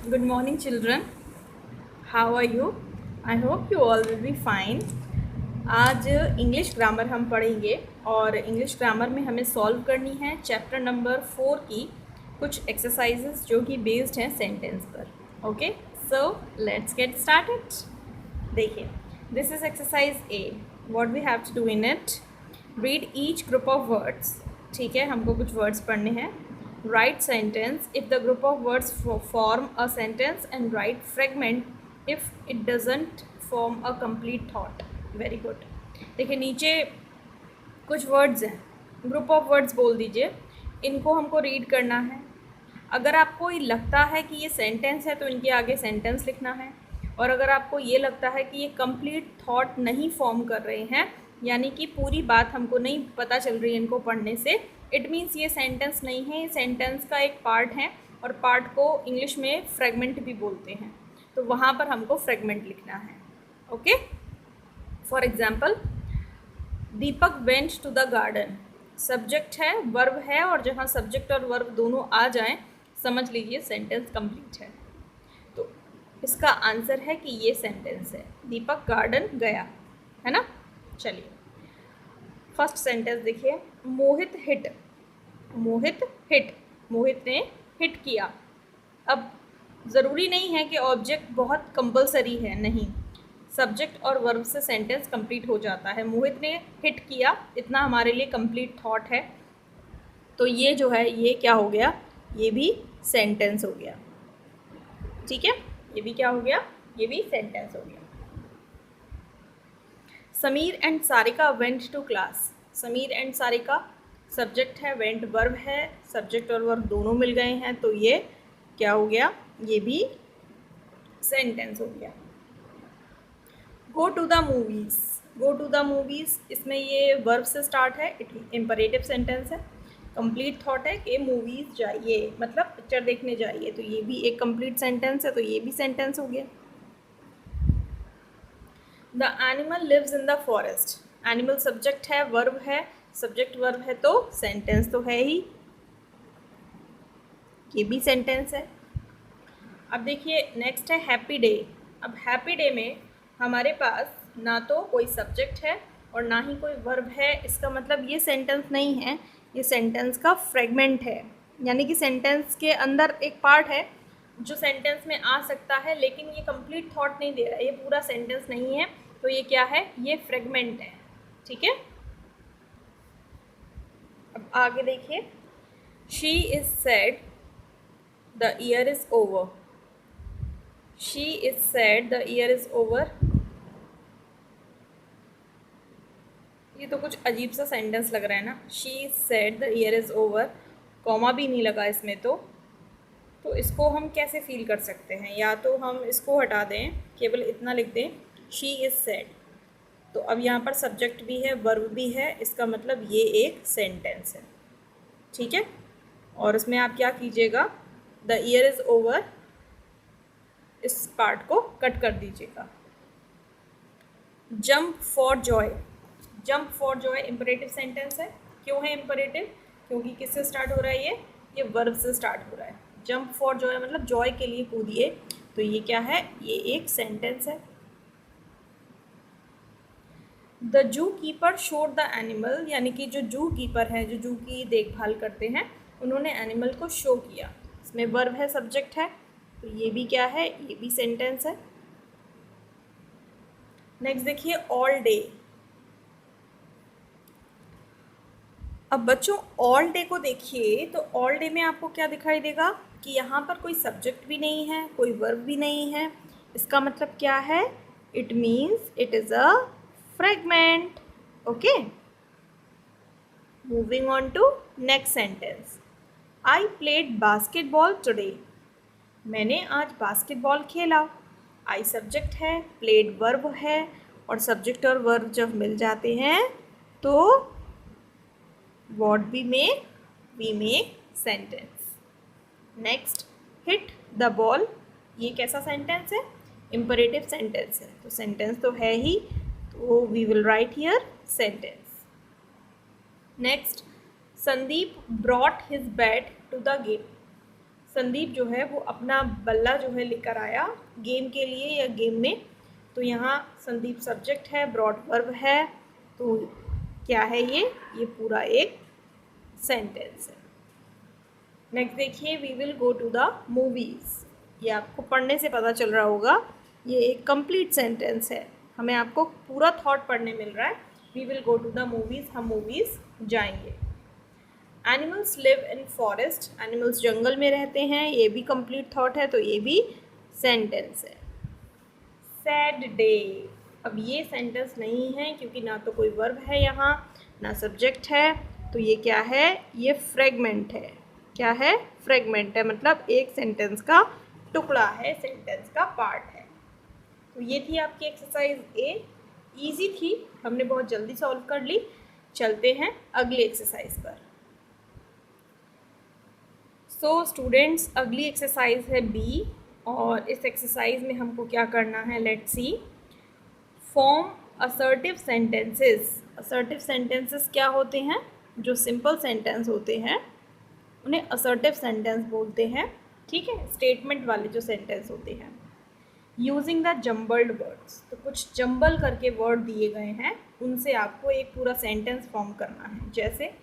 Good morning, children. How are you? I hope you all will be fine. आज English grammar हम पढ़ेंगे और English grammar में हमें सॉल्व करनी है चैप्टर नंबर 4 की कुछ एक्सरसाइजेस जो कि बेस्ड हैं सेंटेंस पर. Okay, so let's get started. देखिए, this is exercise A. What we have to do in it, read each group of words. ठीक है, हमको कुछ वर्ड्स पढ़ने हैं. Write sentence if the group of words form a sentence and write fragment if it doesn't form a complete thought. Very good. देखिए, नीचे कुछ words हैं, ग्रुप ऑफ वर्ड्स बोल दीजिए. इनको हमको रीड करना है. अगर आपको ये लगता है कि ये सेंटेंस है तो इनके आगे सेंटेंस लिखना है, और अगर आपको ये लगता है कि ये कंप्लीट थॉट नहीं फॉर्म कर रहे हैं, यानी कि पूरी बात हमको नहीं पता चल रही है इनको पढ़ने से, इट मीन्स ये सेंटेंस नहीं है, ये सेंटेंस का एक पार्ट है, और पार्ट को इंग्लिश में फ्रेगमेंट भी बोलते हैं. तो वहाँ पर हमको फ्रेगमेंट लिखना है. Okay, for example, Deepak went to the garden. Subject है, वर्ब है, और जहाँ सब्जेक्ट और वर्ब दोनों आ जाएं, समझ लीजिए सेंटेंस कंप्लीट है. तो इसका आंसर है कि ये सेंटेंस है, दीपक गार्डन गया, है ना. चलिए, फर्स्ट सेंटेंस देखिए. मोहित हिट. मोहित हिट, मोहित ने हिट किया. अब ज़रूरी नहीं है कि ऑब्जेक्ट बहुत कंपलसरी है, नहीं, सब्जेक्ट और वर्ब से सेंटेंस कंप्लीट हो जाता है. मोहित ने हिट किया, इतना हमारे लिए कंप्लीट थॉट है. तो ये जो है, ये क्या हो गया, ये भी सेंटेंस हो गया. ठीक है, ये भी क्या हो गया, ये भी सेंटेंस हो गया. Sameer and Sarika went to class. Sameer and Sarika, subject है, वेंट वर्ब है, सब्जेक्ट और वर्ब दोनों मिल गए हैं, तो ये क्या हो गया, ये भी सेंटेंस हो गया. Go to the movies. Go to the movies, इसमें ये वर्ब से स्टार्ट है, इट इम्परेटिव सेंटेंस है. कंप्लीट थॉट है कि मूवीज़ जाइए, मतलब पिक्चर देखने जाइए, तो ये भी एक कंप्लीट सेंटेंस है, तो ये भी सेंटेंस हो गया. The animal lives in the forest. Animal subject है, वर्ब है, सब्जेक्ट वर्ब है, तो सेंटेंस तो है ही, ये भी सेंटेंस है. अब देखिए, नेक्स्ट है हैप्पी डे. अब हैप्पी डे में हमारे पास ना तो कोई सब्जेक्ट है और ना ही कोई वर्ब है. इसका मतलब ये सेंटेंस नहीं है, ये सेंटेंस का फ्रेगमेंट है, यानी कि सेंटेंस के अंदर एक पार्ट है जो सेंटेंस में आ सकता है, लेकिन ये कंप्लीट थॉट नहीं दे रहा है, ये पूरा सेंटेंस नहीं है. तो ये क्या है, ये फ्रेगमेंट है. ठीक है, अब आगे देखिए. She is sad the year is over. She is sad the year is over. ये तो कुछ अजीब सा सेंटेंस लग रहा है ना. She is sad the year is over, comma भी नहीं लगा इसमें. तो इसको हम कैसे फील कर सकते हैं, या तो हम इसको हटा दें, केवल इतना लिख दें, शी इज़ सैड. तो अब यहाँ पर सब्जेक्ट भी है, वर्ब भी है, इसका मतलब ये एक सेंटेंस है. ठीक है, और इसमें आप क्या कीजिएगा, द ईयर इज़ ओवर, इस पार्ट को कट कर दीजिएगा. Jump for Joy. Jump for Joy imperative sentence है. क्यों है इम्परेटिव, क्योंकि किससे स्टार्ट हो रहा है, ये वर्ब से स्टार्ट हो रहा है. जंप फॉर जॉय मतलब जॉय के लिए कूदिए, तो ये क्या है, ये एक सेंटेंस है. The zoo keeper showed the animal, यानी कि जो जू कीपर है, जो जू की देखभाल करते हैं, उन्होंने एनिमल को शो किया. इसमें वर्ब है, सब्जेक्ट है, तो ये भी क्या है, ये भी सेंटेंस है. नेक्स्ट देखिए, ऑल डे. अब बच्चों, ऑल डे को देखिए, तो ऑल डे में आपको क्या दिखाई देगा कि यहाँ पर कोई सब्जेक्ट भी नहीं है, कोई वर्ब भी नहीं है. इसका मतलब क्या है, it means it is a fragment. Okay, moving on to next sentence. I played basketball today. मैंने आज बास्केटबॉल खेला. आई सब्जेक्ट है, प्लेड वर्ब है, और सब्जेक्ट और वर्ब जब मिल जाते हैं तो what we make sentence. next, hit the ball. ये कैसा सेंटेंस है, इम्परेटिव सेंटेंस है, तो सेंटेंस तो है ही, तो we will write here sentence. Next, Sandeep brought his bat to the game. Sandeep जो है वो अपना बल्ला जो है लेकर आया गेम के लिए या गेम में। तो यहाँ संदीप सब्जेक्ट है, ब्रॉड वर्ब है, तो क्या है ये पूरा एक सेंटेंस है। नेक्स्ट देखिए, we will go to the movies. ये आपको पढ़ने से पता चल रहा होगा, ये एक कंप्लीट सेंटेंस है, हमें आपको पूरा थॉट पढ़ने मिल रहा है। We will go to the movies, हम मूवीज़ जाएंगे। Animals live in forest, animals जंगल में रहते हैं, ये भी कंप्लीट थॉट है, तो ये भी सेंटेंस है। सैड डे, अब ये सेंटेंस नहीं है क्योंकि ना तो कोई वर्ब है यहाँ, ना सब्जेक्ट है, तो ये क्या है, ये फ्रेगमेंट है। क्या है, फ्रेगमेंट है, मतलब एक सेंटेंस का टुकड़ा है, सेंटेंस का पार्ट है। तो ये थी आपकी एक्सरसाइज ए, इजी थी, हमने बहुत जल्दी सॉल्व कर ली। चलते हैं अगली एक्सरसाइज पर। सो स्टूडेंट्स, अगली एक्सरसाइज है बी, और इस एक्सरसाइज में हमको क्या करना है, let's see. Form assertive sentences. Assertive sentences क्या होते हैं, जो सिंपल सेंटेंस होते हैं उन्हें असर्टिव सेंटेंस बोलते हैं, ठीक है, स्टेटमेंट वाले जो सेंटेंस होते हैं। यूजिंग द जम्बल्ड वर्ड्स, तो कुछ जम्बल करके वर्ड दिए गए हैं, उनसे आपको एक पूरा सेंटेंस फॉर्म करना है। जैसे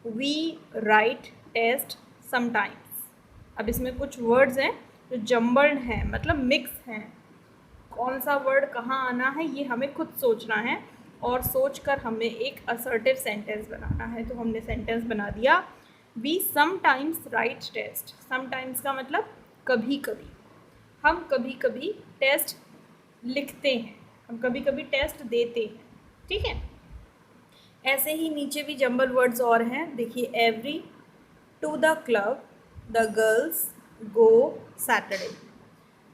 वी राइट टेस्ट समटाइम्स। अब इसमें कुछ वर्ड्स हैं जो जम्बल्ड हैं, मतलब मिक्स हैं, कौन सा वर्ड कहाँ आना है ये हमें खुद सोचना है, और सोचकर हमें एक असर्टिव सेंटेंस बनाना है। तो हमने सेंटेंस बना दिया, we sometimes write test. Sometimes का मतलब कभी कभी, हम कभी कभी टेस्ट लिखते हैं, हम कभी कभी टेस्ट देते हैं, ठीक है। ऐसे ही नीचे भी जंबल वर्ड्स और हैं, देखिए, every, to the club, the girls, go, Saturday.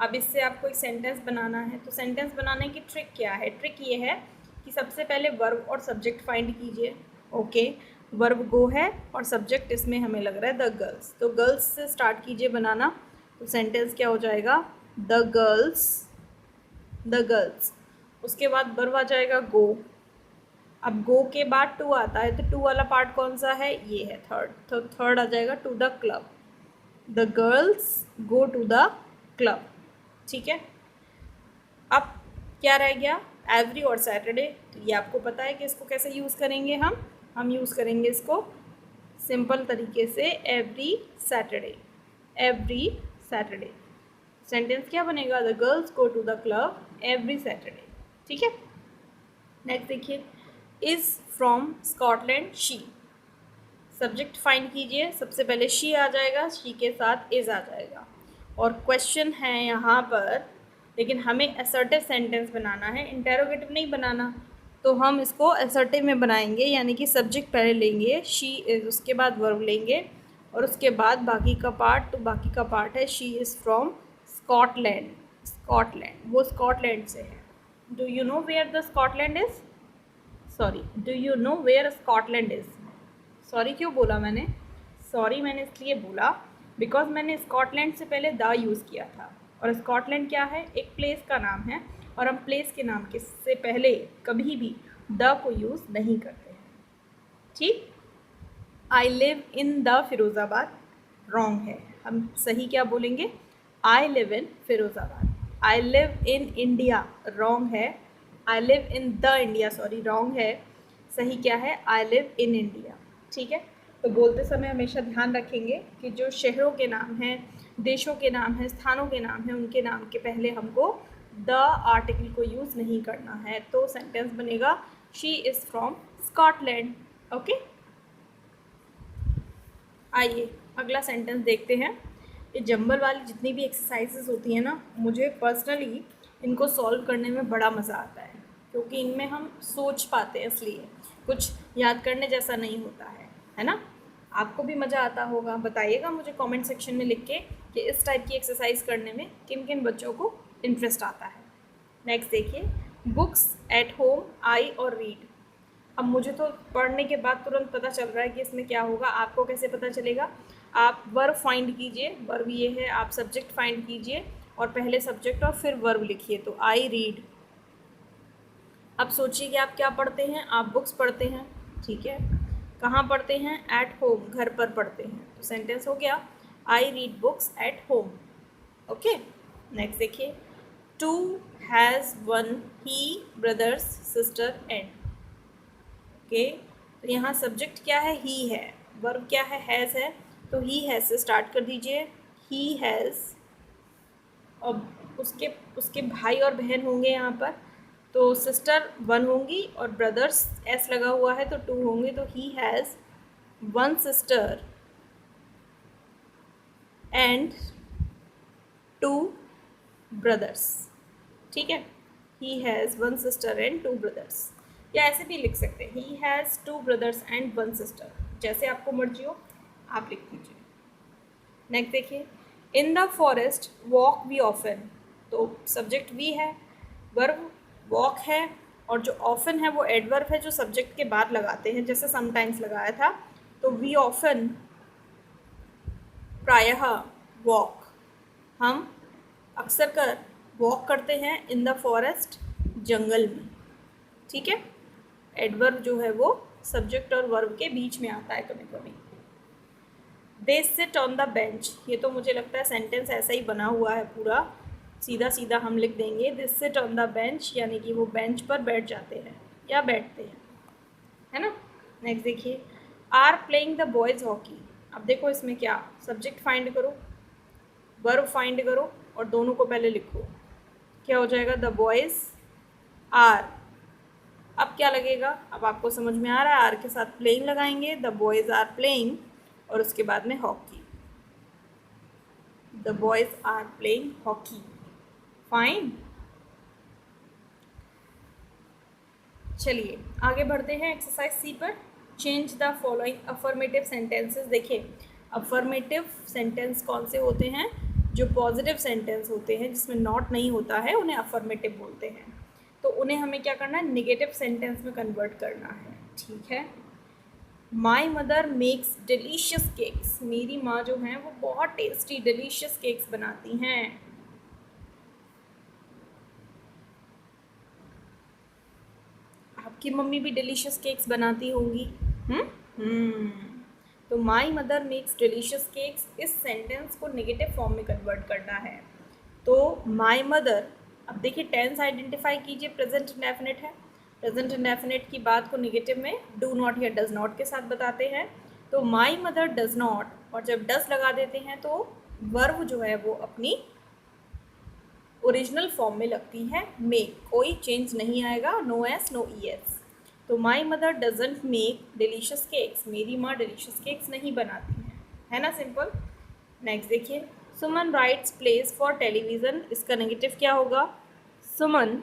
अब इससे आपको एक सेंटेंस बनाना है, तो सेंटेंस बनाने की ट्रिक क्या है, ट्रिक ये है कि सबसे पहले वर्ब और सब्जेक्ट फाइंड कीजिए। ओके, वर्ब गो है और सब्जेक्ट इसमें हमें लग रहा है द गर्ल्स, तो गर्ल्स से स्टार्ट कीजिए बनाना। तो सेंटेंस क्या हो जाएगा, द गर्ल्स, द गर्ल्स। उसके बाद वर्ब आ जाएगा गो। अब गो के बाद टू आता है, तो टू वाला पार्ट कौन सा है, ये है थर्ड, तो थर्ड आ जाएगा to the club, the girls go to the club, ठीक है। अब क्या रह गया, एवरी और सैटरडे। तो ये आपको पता है कि इसको कैसे यूज़ करेंगे, हम यूज़ करेंगे इसको सिंपल तरीके से, every Saturday, every Saturday. Sentence क्या बनेगा, the girls go to the club every Saturday, ठीक है। नेक्स्ट देखिए, is from Scotland she. Subject find कीजिए, सबसे पहले शी आ जाएगा, शी के साथ इज़ आ जाएगा, और क्वेश्चन है यहाँ पर, लेकिन हमें असर्टिव सेंटेंस बनाना है, इंटेरोगेटिव नहीं बनाना। तो हम इसको असर्टिव में बनाएंगे, यानी कि सब्जेक्ट पहले लेंगे शी इज़, उसके बाद वर्ब लेंगे, और उसके बाद बाकी का पार्ट, तो बाकी का पार्ट है she is from Scotland. Scotland, वो स्कॉटलैंड से है। Do you know where the Scotland is, sorry, do you know where Scotland is. Sorry क्यों बोला मैंने, सॉरी मैंने इसलिए बोला बिकॉज मैंने स्कॉटलैंड से पहले द यूज़ किया था, और स्कॉटलैंड क्या है, एक प्लेस का नाम है, और हम प्लेस के नाम के से पहले कभी भी द को यूज़ नहीं करते हैं, ठीक। I live in the Firozabad, wrong है, हम सही क्या बोलेंगे, I live in Firozabad. I live in India, wrong है, I live in the India, sorry, wrong है, सही क्या है, आई लिव इन इंडिया, ठीक है। तो बोलते समय हमेशा ध्यान रखेंगे कि जो शहरों के नाम हैं, देशों के नाम हैं, स्थानों के नाम हैं, उनके नाम के पहले हमको द आर्टिकल को यूज़ नहीं करना है। तो सेंटेंस बनेगा she is from Scotland, okay. आइए अगला सेंटेंस देखते हैं। ये जंबल वाली जितनी भी एक्सरसाइजेस होती हैं ना, मुझे पर्सनली इनको सॉल्व करने में बड़ा मज़ा आता है, क्योंकि इनमें हम सोच पाते हैं, इसलिए कुछ याद करने जैसा नहीं होता है ना। आपको भी मज़ा आता होगा, बताइएगा मुझे कमेंट सेक्शन में लिख के कि इस टाइप की एक्सरसाइज करने में किन किन बच्चों को इंटरेस्ट आता है। नेक्स्ट देखिए, बुक्स एट होम आई और रीड। अब मुझे तो पढ़ने के बाद तुरंत पता चल रहा है कि इसमें क्या होगा, आपको कैसे पता चलेगा, आप वर्ब फाइंड कीजिए, वर्ब ये है, आप सब्जेक्ट फाइंड कीजिए और पहले सब्जेक्ट और फिर वर्ब लिखिए, तो आई रीड। अब सोचिए कि आप क्या पढ़ते हैं, आप बुक्स पढ़ते हैं, ठीक है, कहाँ पढ़ते हैं, एट होम, घर पर पढ़ते हैं, तो सेंटेंस हो गया I read books at home. Okay, next देखिए, two has one, he, brothers, sister and. Okay, तो यहाँ सब्जेक्ट क्या है, ही है, वर्ब क्या है, हैज़ है, तो ही हैज़ से स्टार्ट कर दीजिए। ही हैज़, और उसके उसके भाई और बहन होंगे यहाँ पर, तो सिस्टर वन होंगी और ब्रदर्स एस लगा हुआ है तो टू होंगे, तो he has one sister and two brothers. ठीक है, he has one sister and two brothers, या ऐसे भी लिख सकते हैं, he has two brothers and one sister, जैसे आपको मर्जी हो आप लिख दीजिए। नेक्स्ट देखिए, in the forest walk we often, तो सब्जेक्ट वी है, वर्ब वॉक है, और जो ऑफन है वो एडवर्ब है जो सब्जेक्ट के बाद लगाते हैं, जैसे समटाइम्स लगाया था, तो वी ऑफन, प्रायः, वॉक, हम अक्सर कर वॉक करते हैं इन द फॉरेस्ट, जंगल में। ठीक है, एडवर्ब जो है वो सब्जेक्ट और वर्ब के बीच में आता है कभी कभी। They sit on the bench, ये तो मुझे लगता है सेंटेंस ऐसा ही बना हुआ है पूरा, सीधा सीधा हम लिख देंगे they sit on the bench, यानी कि वो बेंच पर बैठ जाते हैं या बैठते हैं, है ना। नेक्स्ट देखिए, are playing the boys hockey, अब देखो इसमें क्या, सब्जेक्ट फाइंड करो, वर्ब फाइंड करो, और दोनों को पहले लिखो, क्या हो जाएगा, द बॉयज़ आर, अब क्या लगेगा, अब आपको समझ में आ रहा है, आर के साथ प्लेइंग लगाएंगे, द बॉयज़ आर प्लेइंग, और उसके बाद में hockey, the boys are playing hockey. Fine, चलिए आगे बढ़ते हैं एक्सरसाइज सी पर। Change the following affirmative sentences. देखिए, अफर्मेटिव सेंटेंस कौन से होते हैं, जो पॉजिटिव सेंटेंस होते हैं जिसमें नॉट नहीं होता है उन्हें अफर्मेटिव बोलते हैं, तो उन्हें हमें क्या करना है, नेगेटिव सेंटेंस में कन्वर्ट करना है। ठीक है, my mother makes delicious cakes, मेरी माँ जो हैं वो बहुत टेस्टी डिलीशियस केक्स बनाती हैं। आपकी मम्मी भी डिलीशियस केक्स बनाती होंगी। तो my mother makes delicious cakes, इस सेंटेंस को नेगेटिव फॉर्म में कन्वर्ट करना है। तो माई मदर, अब देखिए टेंस आइडेंटिफाई कीजिए, प्रेजेंट इंडेफिनिट है, प्रेजेंट इंडेफिनिट की बात को नेगेटिव में डू नॉट या डज नॉट के साथ बताते हैं, तो माई मदर डज नॉट, और जब डज लगा देते हैं तो वर्ब जो है वो अपनी ओरिजिनल फॉर्म में लगती है मेक, कोई चेंज नहीं आएगा, no S no E S. तो my mother doesn't make delicious cakes, मेरी माँ डिलीशियस केक्स नहीं बनाती है ना, सिंपल। नेक्स्ट देखिए, सुमन राइट्स प्लेस फॉर टेलीविज़न, इसका नेगेटिव क्या होगा, सुमन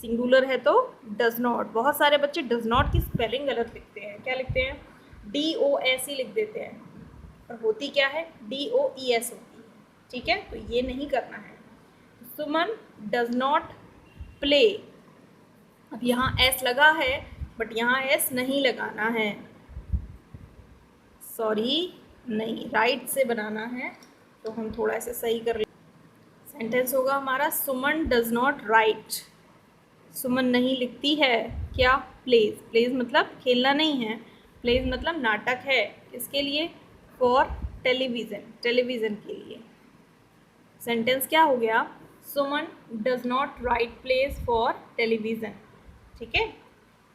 सिंगुलर है तो डज नॉट, बहुत सारे बच्चे डज नॉट की स्पेलिंग गलत लिखते हैं, क्या लिखते हैं, DOS ही लिख देते हैं, और होती क्या है, DOES होती है। ठीक है, तो ये नहीं करना है। सुमन डज नॉट प्ले, अब यहाँ एस लगा है बट यहाँ एस नहीं लगाना है, सॉरी नहीं, राइट से बनाना है, तो हम थोड़ा ऐसे सही कर ले। सेंटेंस होगा हमारा, सुमन डज नॉट राइट, सुमन नहीं लिखती है क्या, प्लेज, प्लेज मतलब खेलना नहीं है, प्लेज मतलब नाटक है, किसके लिए, फॉर टेलीविज़न, टेलीविज़न के लिए। सेंटेंस क्या हो गया, Suman does not write plays for television. ठीक है,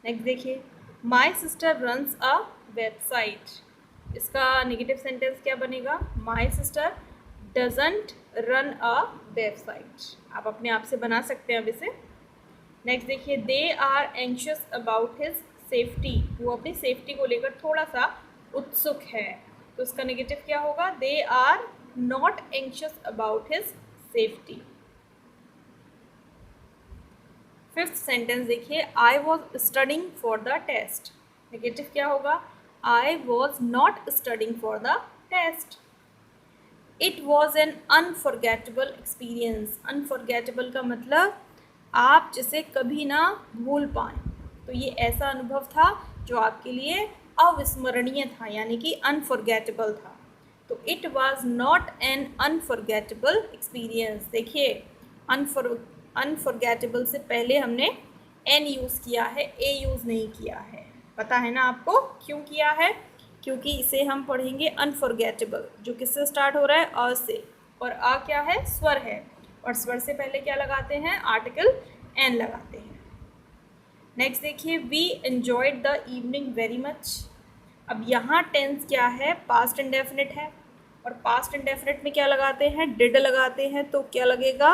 नेक्स्ट देखिए, my sister runs a website, इसका नेगेटिव सेंटेंस क्या बनेगा, my sister doesn't run a website, आप अपने आप से बना सकते हैं अब इसे। नेक्स्ट देखिए, they are anxious about his safety, वो अपनी सेफ्टी को लेकर थोड़ा सा उत्सुक है, तो उसका नेगेटिव क्या होगा, they are not anxious about his safety. Fifth sentence देखिए, I was studying for the test, negative क्या होगा, I was not studying for the test. It was an unforgettable experience, unforgettable का मतलब आप जिसे कभी ना भूल पाएँ, तो ये ऐसा अनुभव था जो आपके लिए अविस्मरणीय था, यानी कि अनफॉरगेटेबल था, तो it was not an unforgettable experience. देखिए अनफॉरगेटेबल से पहले हमने एन यूज़ किया है, ए यूज़ नहीं किया है, पता है ना आपको क्यों किया है, क्योंकि इसे हम पढ़ेंगे अनफॉरगेटेबल, जो किससे स्टार्ट हो रहा है, अ से, और आ क्या है, स्वर है, और स्वर से पहले क्या लगाते हैं, आर्टिकल एन लगाते हैं। नेक्स्ट देखिए, we enjoyed the evening very much. अब यहाँ टेंस क्या है, पास्ट इंडेफिनिट है, और पास्ट इंडेफिनिट में क्या लगाते हैं, डिड लगाते हैं, तो क्या लगेगा,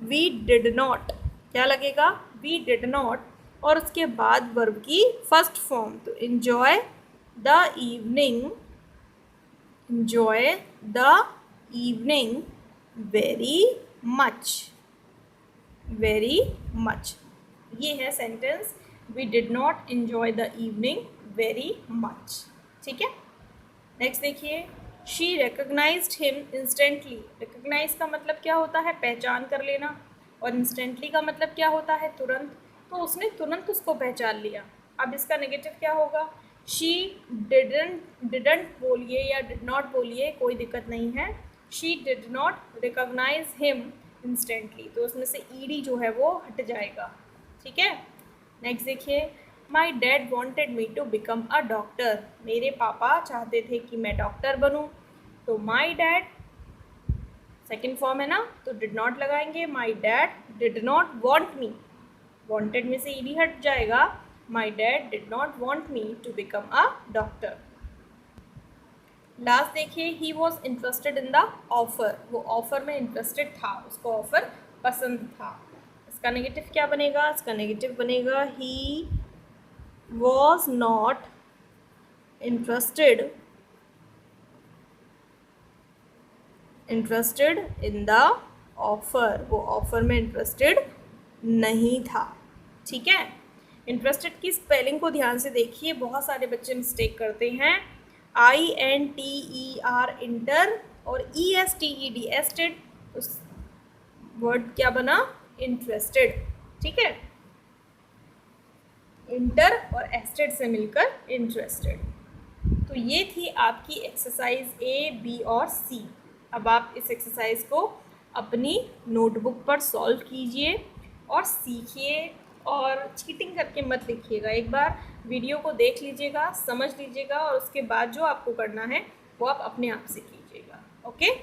वी डिड नॉट, क्या लगेगा, वी डिड नॉट, और उसके बाद वर्ब की फर्स्ट फॉर्म, तो enjoy the evening, enjoy the evening very much, very much, ये है sentence, we did not enjoy the evening very much। ठीक है। नेक्स्ट देखिए, she recognized him instantly। recognize का मतलब क्या होता है, पहचान कर लेना, और instantly का मतलब क्या होता है, तुरंत, तो उसने तुरंत उसको पहचान लिया। अब इसका नेगेटिव क्या होगा, शी डिडंट बोलिए या डिड नॉट बोलिए, कोई दिक्कत नहीं है, she did not recognise him instantly, तो उसमें से ईडी जो है वो हट जाएगा। ठीक है। नेक्स्ट देखिए, my dad wanted me to become a doctor. मेरे पापा चाहते थे कि मैं डॉक्टर बनूँ, तो माई डैड सेकेंड फॉर्म है ना, तो डिड नॉट लगाएंगे, my dad did not want me, wanted में से ईडी हट जाएगा, my dad did not want me to become a doctor। Last देखिए, he was interested in the offer। वो ऑफर में इंटरेस्टेड था, उसको ऑफर पसंद था। इसका नेगेटिव क्या बनेगा, इसका नेगेटिव बनेगा he was not interested in the offer। वो ऑफर में इंटरेस्टेड नहीं था। ठीक है। इंटरेस्टेड की स्पेलिंग को ध्यान से देखिए, बहुत सारे बच्चे मिस्टेक करते हैं, INTER इंटर, और ESTED एस्टेड, उस वर्ड क्या बना, इंटरेस्टेड। ठीक है, इंटर और एस्टेड से मिलकर इंटरेस्टेड। तो ये थी आपकी एक्सरसाइज A, B और C। अब आप इस एक्सरसाइज को अपनी नोटबुक पर सॉल्व कीजिए और सीखिए, और चीटिंग करके मत लिखिएगा, एक बार वीडियो को देख लीजिएगा, समझ लीजिएगा, और उसके बाद जो आपको करना है वो आप अपने आप से कीजिएगा। ओके,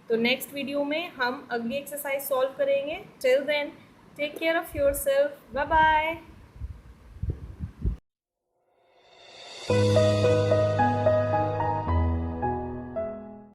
तो नेक्स्ट वीडियो में हम अगली एक्सरसाइज सॉल्व करेंगे। Till then take care of yourself, bye bye.